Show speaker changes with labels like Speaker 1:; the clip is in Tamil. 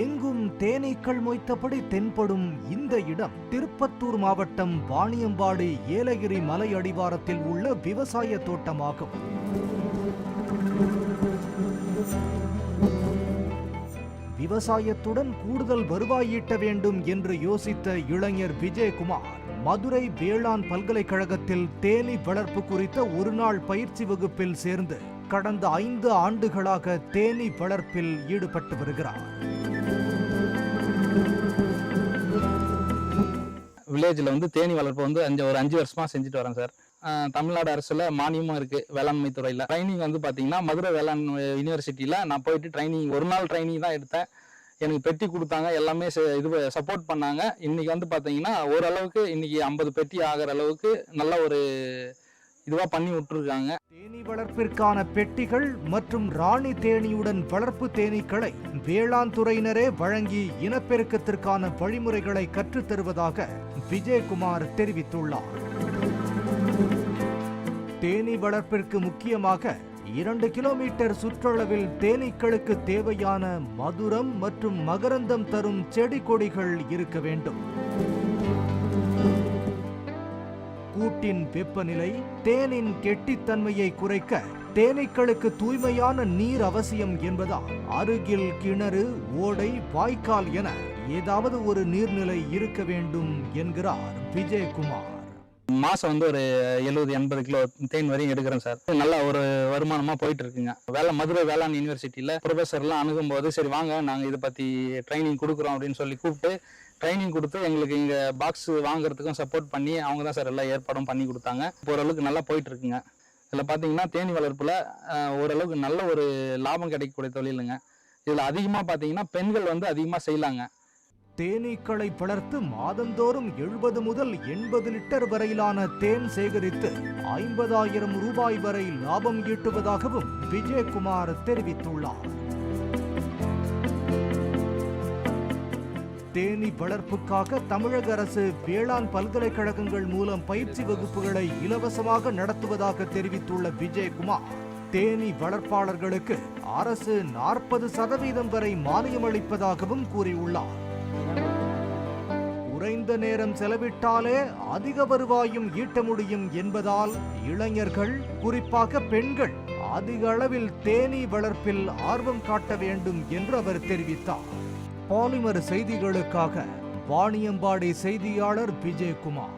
Speaker 1: எங்கும் தேனீக்கள் மொய்த்தபடி தென்படும் இந்த இடம் திருப்பத்தூர் மாவட்டம் வாணியம்பாடி ஏலகிரி மலை அடிவாரத்தில் உள்ள விவசாய தோட்டமாகும். விவசாயத்துடன் கூடுதல் வருவாய் ஈட்ட வேண்டும் என்று யோசித்த இளைஞர் விஜயகுமார் மதுரை வேளாண் பல்கலைக்கழகத்தில் தேனீ வளர்ப்பு குறித்த ஒருநாள் பயிற்சி வகுப்பில் சேர்ந்து கடந்த 5 ஆண்டுகளாக தேனீ வளர்ப்பில் ஈடுபட்டு வருகிறார்.
Speaker 2: வில்லேஜில் தேனீ வளர்ப்பு ஒரு 5 வருஷமா செஞ்சுட்டு வரேன் சார். தமிழ்நாடு அரசுல மானியமும் இருக்கு வேளாண்மை துறையில. ட்ரைனிங் பாத்தீங்கன்னா மதுரை வேளாண் யூனிவர்சிட்டியில நான் போயிட்டு ட்ரைனிங் ஒரு நாள் ட்ரைனிங் தான் எடுத்தேன். எனக்கு பெட்டி கொடுத்தாங்க, எல்லாமே இது சப்போர்ட் பண்ணாங்க. இன்னைக்கு பாத்தீங்கன்னா ஓரளவுக்கு இன்னைக்கு 50 பெட்டி ஆகிற அளவுக்கு நல்ல ஒரு இதுவா பண்ணி விட்டுருக்காங்க.
Speaker 1: தேனீ வளர்ப்பிற்கான பெட்டிகள் மற்றும் ராணி தேனியுடன் வளர்ப்பு தேனீக்களை வேளாண் துறையினரே வழங்கி இனப்பெருக்கத்திற்கான வழிமுறைகளை கற்றுத் தருவதாக விஜயகுமார் தெரிவித்துள்ளார். தேனீ வளர்ப்பிற்கு முக்கியமாக 2 கிலோமீட்டர் சுற்றளவில் தேனீக்களுக்கு தேவையான மதுரம் மற்றும் மகரந்தம் தரும் செடி கொடிகள் இருக்க வேண்டும். கூட்டின் வெப்பநிலை தேனின் கெட்டித்தன்மையை குறைக்க தேனீக்களுக்கு தூய்மையான நீர் அவசியம் என்பதால் அருகில் கிணறு, ஓடை, வாய்க்கால் என ஏதாவது ஒரு நீர்நிலை இருக்க வேண்டும் என்கிறார் விஜயகுமார்.
Speaker 2: மாசம் ஒரு 70-80 கிலோ தேன் வரையும் எடுக்கிறேன் சார். நல்ல ஒரு வருமானமா போயிட்டு இருக்குங்க. மதுரை வேளாண் யூனிவர்சிட்டியில ப்ரொஃபஸர்லாம் அணுகும் போது சரி வாங்க நாங்க இதை பத்தி ட்ரைனிங் கொடுக்குறோம் அப்படின்னு சொல்லி கூப்பிட்டு ட்ரைனிங் கொடுத்து எங்களுக்கு இங்க பாக்ஸ் வாங்குறதுக்கும் சப்போர்ட் பண்ணி அவங்க தான் சார் எல்லா ஏற்பாடும் பண்ணி கொடுத்தாங்க. ஓரளவுக்கு நல்லா போயிட்டு இருக்குங்க. இதுல பாத்தீங்கன்னா தேனீ வளர்ப்புல ஓரளவுக்கு நல்ல ஒரு லாபம் கிடைக்கக்கூடிய தொழிலுங்க. இதுல அதிகமா பாத்தீங்கன்னா பெண்கள் அதிகமா செய்யலாங்க.
Speaker 1: தேனீக்களை வளர்த்து மாதந்தோறும் 70 முதல் 80 லிட்டர் வரையிலான தேன் சேகரித்து 50,000 ரூபாய் வரை லாபம் ஈட்டுவதாகவும் விஜயகுமார் தெரிவித்துள்ளார். தேனீ வளர்ப்புக்காக தமிழக அரசு வேளாண் பல்கலைக்கழகங்கள் மூலம் பயிற்சி வகுப்புகளை இலவசமாக நடத்துவதாக தெரிவித்துள்ள விஜயகுமார் தேனீ வளர்ப்பாளர்களுக்கு அரசு 40% வரை மானியம் அளிப்பதாகவும் கூறியுள்ளார். குறைந்த நேரம் செலவிட்டாலே அதிக வருவாயும் ஈட்ட முடியும் என்பதால் இளைஞர்கள், குறிப்பாக பெண்கள் அதிக அளவில் தேனீ வளர்ப்பில் ஆர்வம் காட்ட வேண்டும் என்று அவர் தெரிவித்தார். பாலிமர் செய்திகளுக்காக வாணியம்பாடி செய்தியாளர் விஜயகுமார்.